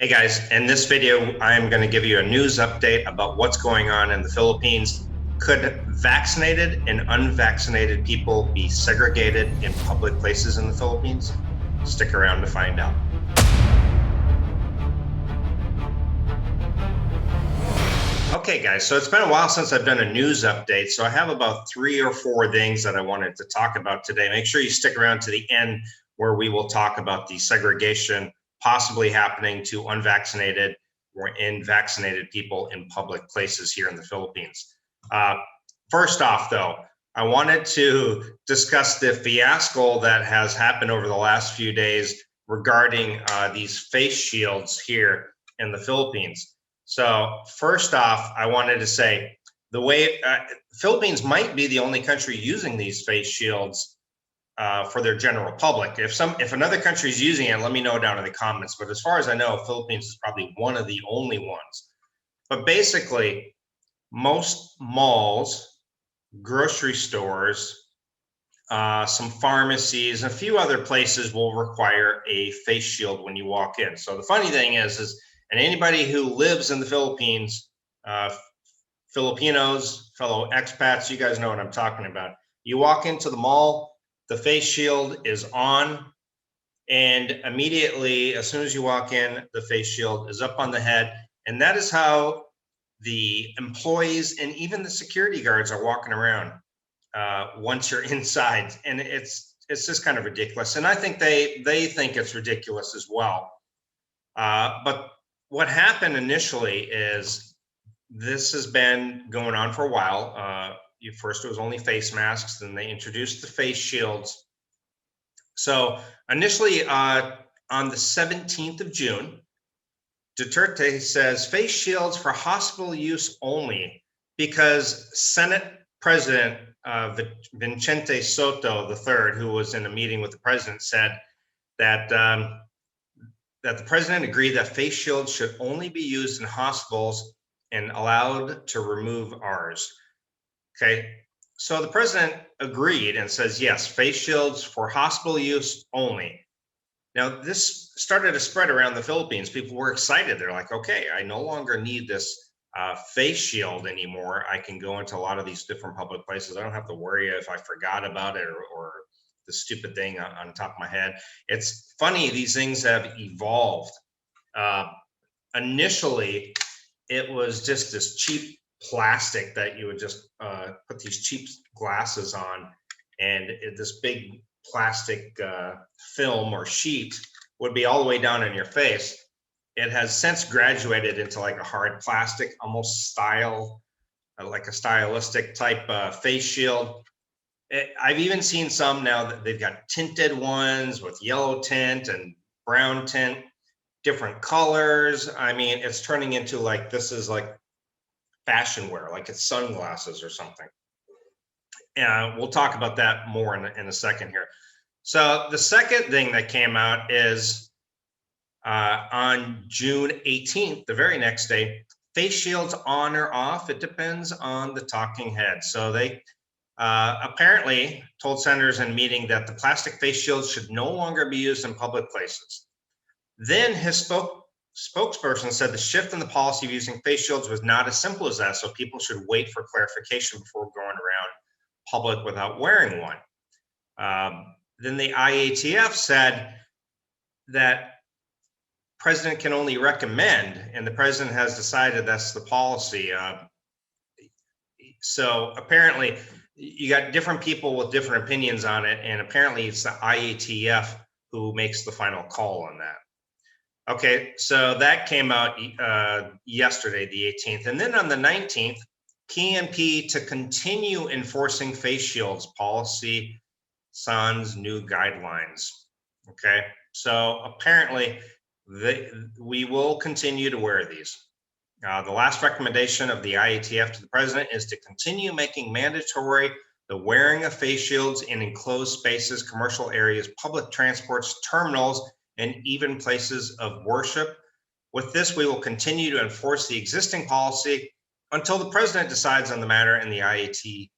Hey guys, in this video, I'm going to give you a news update about what's going on in the Philippines. Could vaccinated and unvaccinated people be segregated in public places in the Philippines? Stick around to find out. Okay guys, so it's been a while since I've done a news update, so I have about 3 or 4 things that I wanted to talk about today. Make sure you stick around to the end where we will talk about the segregation possibly happening to unvaccinated or vaccinated people in public places here in the Philippines. First off, though, I wanted to discuss the fiasco that has happened over the last few days regarding these face shields here in the Philippines. So first off, I wanted to say the way Philippines might be the only country using these face shields for their general public. If another country is using it, let me know down in the comments. But as far as I know, Philippines is probably one of the only ones. But basically, most malls, grocery stores, some pharmacies, and a few other places will require a face shield when you walk in. So the funny thing is, and anybody who lives in the Philippines, Filipinos, fellow expats, you guys know what I'm talking about. You walk into the mall, the face shield is on, and immediately, as soon as you walk in, the face shield is up on the head. And that is how the employees and even the security guards are walking around once you're inside. And it's just kind of ridiculous. And I think they think it's ridiculous as well. But what happened initially is this has been going on for a while. First, it was only face masks, then they introduced the face shields. So initially, on the 17th of June, Duterte says face shields for hospital use only because Senate President Vicente Soto III, who was in a meeting with the president, said that that the president agreed that face shields should only be used in hospitals and allowed to remove ours. Okay, so the president agreed and says, yes, face shields for hospital use only. Now, this started to spread around the Philippines. People were excited. They're like, okay, I no longer need this face shield anymore. I can go into a lot of these different public places. I don't have to worry if I forgot about it or the stupid thing on top of my head. It's funny, these things have evolved. Initially, it was just this cheap plastic that you would just put these cheap glasses on, and this big plastic film or sheet would be all the way down in your face. It has since graduated into like a hard plastic, almost like a stylistic type face shield. I've even seen some now that they've got tinted ones with yellow tint and brown tint, different colors. I mean, it's turning into like, this is like fashion wear, like it's sunglasses or something. And we'll talk about that more in a second here. So the second thing that came out is on June 18th, the very next day, face shields on or off, it depends on the talking head. So they apparently told senators in a meeting that the plastic face shields should no longer be used in public places. Then his spokesperson said the shift in the policy of using face shields was not as simple as that, so people should wait for clarification before going around public without wearing one. Then the IATF said that president can only recommend, and the president has decided that's the policy. So apparently you got different people with different opinions on it, and apparently it's the IATF who makes the final call on that. Okay, so that came out yesterday, the 18th. And then on the 19th, PNP to continue enforcing face shields policy sans new guidelines. Okay, so apparently we will continue to wear these. The last recommendation of the IATF to the president is to continue making mandatory the wearing of face shields in enclosed spaces, commercial areas, public transports, terminals, and even places of worship. With this, we will continue to enforce the existing policy until the president decides on the matter and the IATF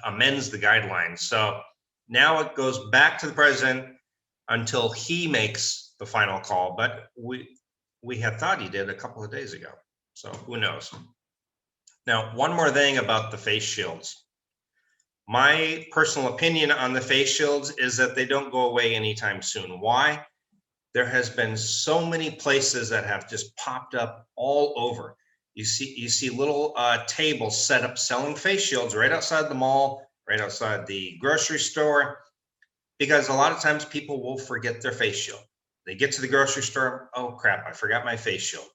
amends the guidelines. So now it goes back to the president until he makes the final call. But we had thought he did a couple of days ago. So who knows? Now, one more thing about the face shields. My personal opinion on the face shields is that they don't go away anytime soon. Why? There has been so many places that have just popped up all over. You see little tables set up selling face shields right outside the mall, right outside the grocery store, because a lot of times people will forget their face shield. They get to the grocery store, oh crap, I forgot my face shield.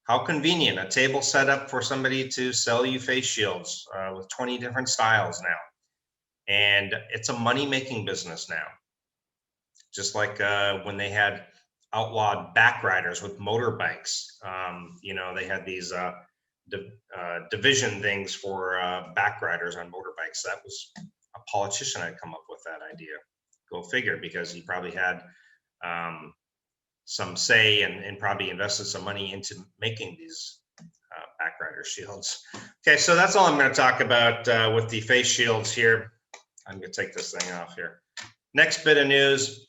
How convenient, a table set up for somebody to sell you face shields with 20 different styles now. And it's a money-making business now. Just like when they had outlawed back riders with motorbikes. They had these division things for back riders on motorbikes. That was a politician had come up with that idea. Go figure, because he probably had some say and probably invested some money into making these back rider shields. Okay, so that's all I'm going to talk about with the face shields here. I'm going to take this thing off here. Next bit of news.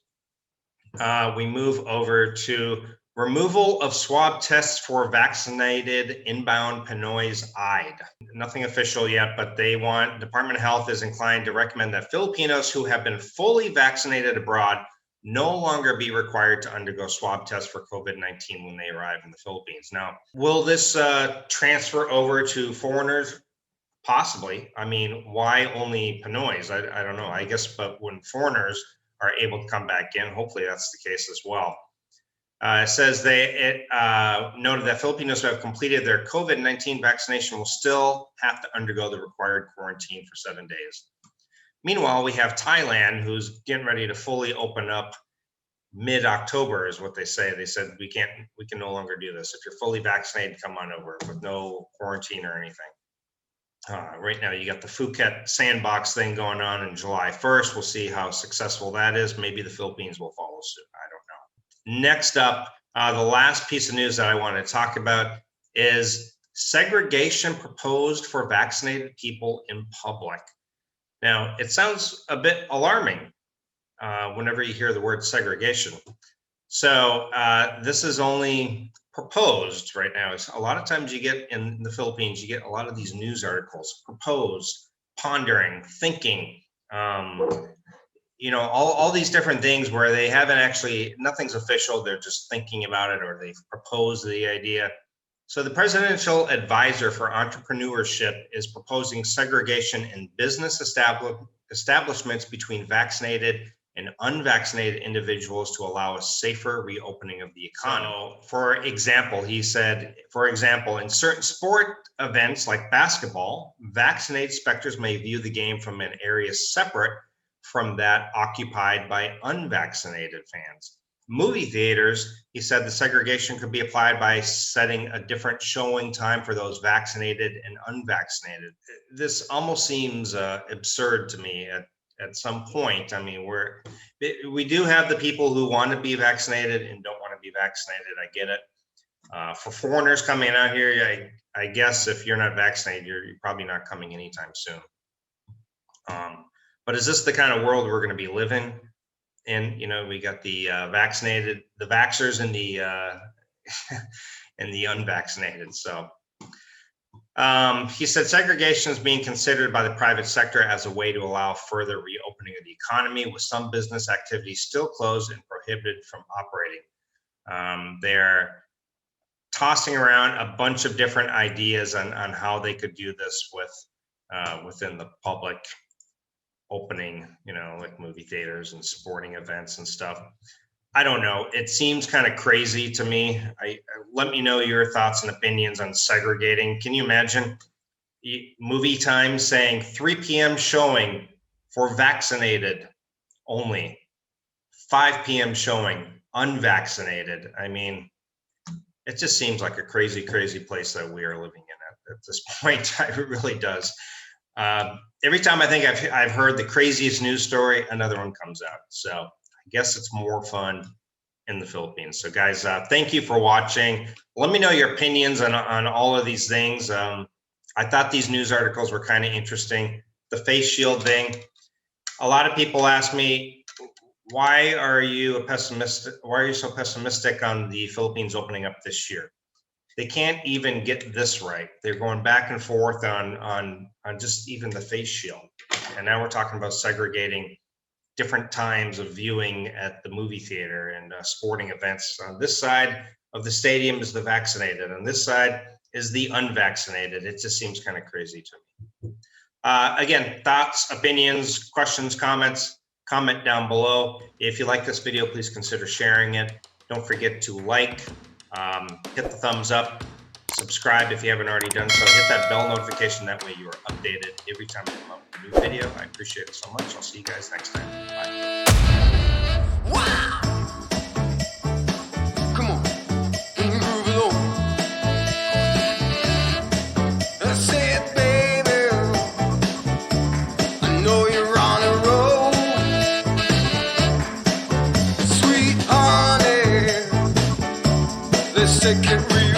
We move over to removal of swab tests for vaccinated inbound Pinoys eyed. Nothing official yet, but Department of Health is inclined to recommend that Filipinos who have been fully vaccinated abroad no longer be required to undergo swab tests for COVID-19 when they arrive in the Philippines. Now, will this transfer over to foreigners? Possibly. I mean, why only Pinoys? I don't know. I guess, but when foreigners are able to come back in, hopefully that's the case as well. It says it noted that Filipinos who have completed their COVID-19 vaccination will still have to undergo the required quarantine for 7 days. Meanwhile, we have Thailand, who's getting ready to fully open up mid-October, is what they say. They said we can no longer do this. If you're fully vaccinated, come on over with no quarantine or anything. Right now, you got the Phuket sandbox thing going on in July 1st. We'll see how successful that is. Maybe the Philippines will follow suit. I don't know. Next up, the last piece of news that I want to talk about is segregation proposed for vaccinated people in public. Now, it sounds a bit alarming whenever you hear the word segregation. So this is only proposed right now. It's a lot of times you get in the Philippines, you get a lot of these news articles, proposed, pondering, thinking, all these different things where they haven't actually, nothing's official. They're just thinking about it, or they've proposed the idea. So the Presidential Advisor for Entrepreneurship is proposing segregation in business establishments between vaccinated and unvaccinated individuals to allow a safer reopening of the economy. So, for example, he said, in certain sport events like basketball, vaccinated spectators may view the game from an area separate from that occupied by unvaccinated fans. Movie theaters, he said the segregation could be applied by setting a different showing time for those vaccinated and unvaccinated. This almost seems absurd to me at some point. I mean, we do have the people who want to be vaccinated and don't want to be vaccinated. I get it. For foreigners coming out here, I guess if you're not vaccinated, you're probably not coming anytime soon. But is this the kind of world we're going to be living in? We got the vaccinated, the vaxxers, and the and the unvaccinated. So he said segregation is being considered by the private sector as a way to allow further reopening of the economy, with some business activities still closed and prohibited from operating. They're tossing around a bunch of different ideas on how they could do this within the public opening, like movie theaters and sporting events and stuff. I don't know. It seems kind of crazy to me. Let me know your thoughts and opinions on segregating. Can you imagine movie time saying 3 p.m. showing for vaccinated only, 5 p.m. showing unvaccinated? I mean, it just seems like a crazy, crazy place that we are living in at this point. It really does. Every time I think I've heard the craziest news story, another one comes out. So I guess it's more fun in the Philippines. So guys, thank you for watching. Let me know your opinions on all of these things. I thought these news articles were kind of interesting. The face shield thing. A lot of people ask me, why are you Why are you so pessimistic on the Philippines opening up this year? They can't even get this right. They're going back and forth on just even the face shield. And now we're talking about segregating different times of viewing at the movie theater and sporting events. On this side of the stadium is the vaccinated. On this side is the unvaccinated. It just seems kind of crazy to me. Again, thoughts, opinions, questions, comments, comment down below. If you like this video, please consider sharing it. Don't forget to like, hit the thumbs up, subscribe if you haven't already done so. Hit that bell notification. That way you are updated every time I come up with a new video. I appreciate it so much. I'll see you guys next time. Bye. Wow! Come on, groove it on. I said, baby, I know you're on a roll. Sweet honey, let's take it real.